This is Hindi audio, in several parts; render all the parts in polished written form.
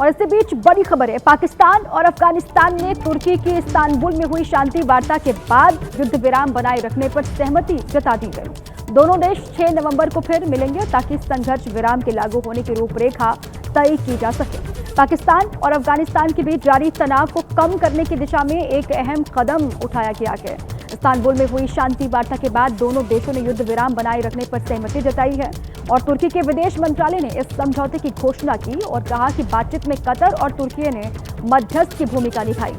और इसके बीच बड़ी खबर है, पाकिस्तान और अफगानिस्तान ने तुर्की की इस्तांबुल में हुई शांति वार्ता के बाद युद्ध विराम बनाए रखने पर सहमति जता दी गई। दोनों देश 6 नवंबर को फिर मिलेंगे ताकि संघर्ष विराम के लागू होने की रूपरेखा तय की जा सके। पाकिस्तान और अफगानिस्तान के बीच जारी तनाव को कम करने की दिशा में एक अहम कदम उठाया गया है। इस्तांबुल में हुई शांति वार्ता के बाद दोनों देशों ने युद्ध विराम बनाए रखने पर सहमति जताई है और तुर्की के विदेश मंत्रालय ने इस समझौते की घोषणा की और कहा कि बातचीत में कतर और तुर्की ने मध्यस्थ की भूमिका निभाई।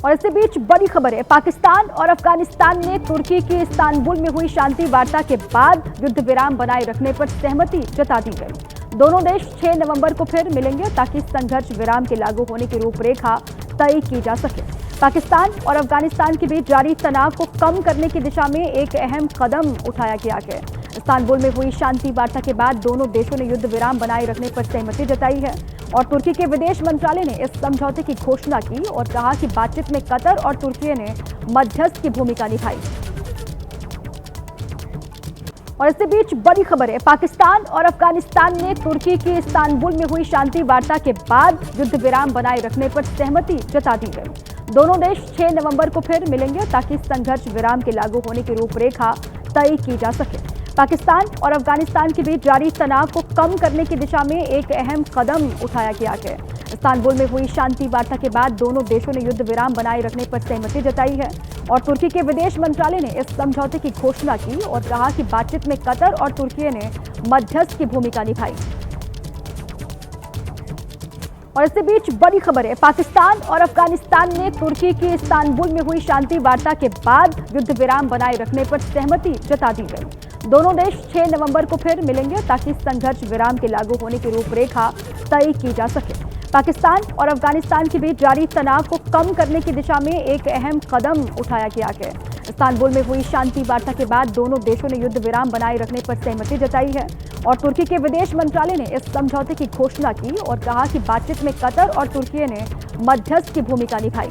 और इसके बीच बड़ी खबर है, पाकिस्तान और अफगानिस्तान ने तुर्की की इस्तांबुल में हुई शांति वार्ता के बाद युद्ध विराम बनाए रखने पर सहमति जता दी गई। दोनों देश 6 नवंबर को फिर मिलेंगे ताकि संघर्ष विराम के लागू होने की रूपरेखा तय की जा सके। पाकिस्तान और अफगानिस्तान के बीच जारी तनाव को कम करने की दिशा में एक अहम कदम उठाया गया है। इस्तांबुल में हुई शांति वार्ता के बाद दोनों देशों ने युद्ध विराम बनाए रखने पर सहमति जताई है और तुर्की के विदेश मंत्रालय ने इस समझौते की घोषणा की और कहा कि बातचीत में कतर और तुर्की ने मध्यस्थ की भूमिका निभाई। और इसके बीच बड़ी खबर है, पाकिस्तान और अफगानिस्तान ने तुर्की की इस्तांबुल में हुई शांति वार्ता के बाद युद्ध विराम बनाए रखने पर सहमति जता दी गई। दोनों देश 6 नवंबर को फिर मिलेंगे ताकि संघर्ष विराम के लागू होने की रूपरेखा तय की जा सके। पाकिस्तान और अफगानिस्तान के बीच जारी तनाव को कम करने की दिशा में एक अहम कदम उठाया गया है। इस्तांबुल में हुई शांति वार्ता के बाद दोनों देशों ने युद्ध विराम बनाए रखने पर सहमति जताई है और तुर्की के विदेश मंत्रालय ने इस समझौते की घोषणा की और कहा कि बातचीत में कतर और तुर्की ने मध्यस्थ की भूमिका निभाई। और इसके बीच बड़ी खबर है, पाकिस्तान और अफगानिस्तान ने तुर्की की इस्तांबुल में हुई शांति वार्ता के बाद युद्ध विराम बनाए रखने पर सहमति जता दी गई। दोनों देश 6 नवंबर को फिर मिलेंगे ताकि संघर्ष विराम के लागू होने की रूपरेखा तय की जा सके। पाकिस्तान और अफगानिस्तान के बीच जारी तनाव को कम करने की दिशा में एक अहम कदम उठाया गया है। इस्तांबुल में हुई शांति वार्ता के बाद दोनों देशों ने युद्ध विराम बनाए रखने पर सहमति जताई है और तुर्की के विदेश मंत्रालय ने इस समझौते की घोषणा की और कहा कि बातचीत में कतर और तुर्की ने मध्यस्थ की भूमिका निभाई।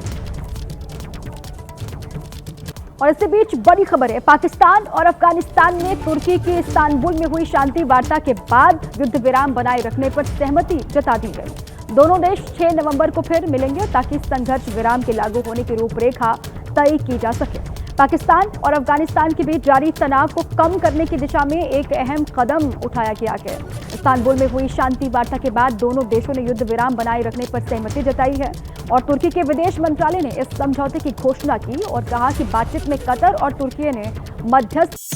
और इसके बीच बड़ी खबर है, पाकिस्तान और अफगानिस्तान ने तुर्की की इस्तांबुल में हुई शांति वार्ता के बाद युद्ध विराम बनाए रखने पर सहमति जता दी गई। दोनों देश 6 नवंबर को फिर मिलेंगे ताकि संघर्ष विराम के लागू होने की रूपरेखा तय की जा सके। पाकिस्तान और अफगानिस्तान के बीच जारी तनाव को कम करने की दिशा में एक अहम कदम उठाया गया है। इस्तांबुल में हुई शांति वार्ता के बाद दोनों देशों ने युद्ध विराम बनाए रखने पर सहमति जताई है और तुर्की के विदेश मंत्रालय ने इस समझौते की घोषणा की और कहा कि बातचीत में कतर और तुर्की ने मध्यस्थ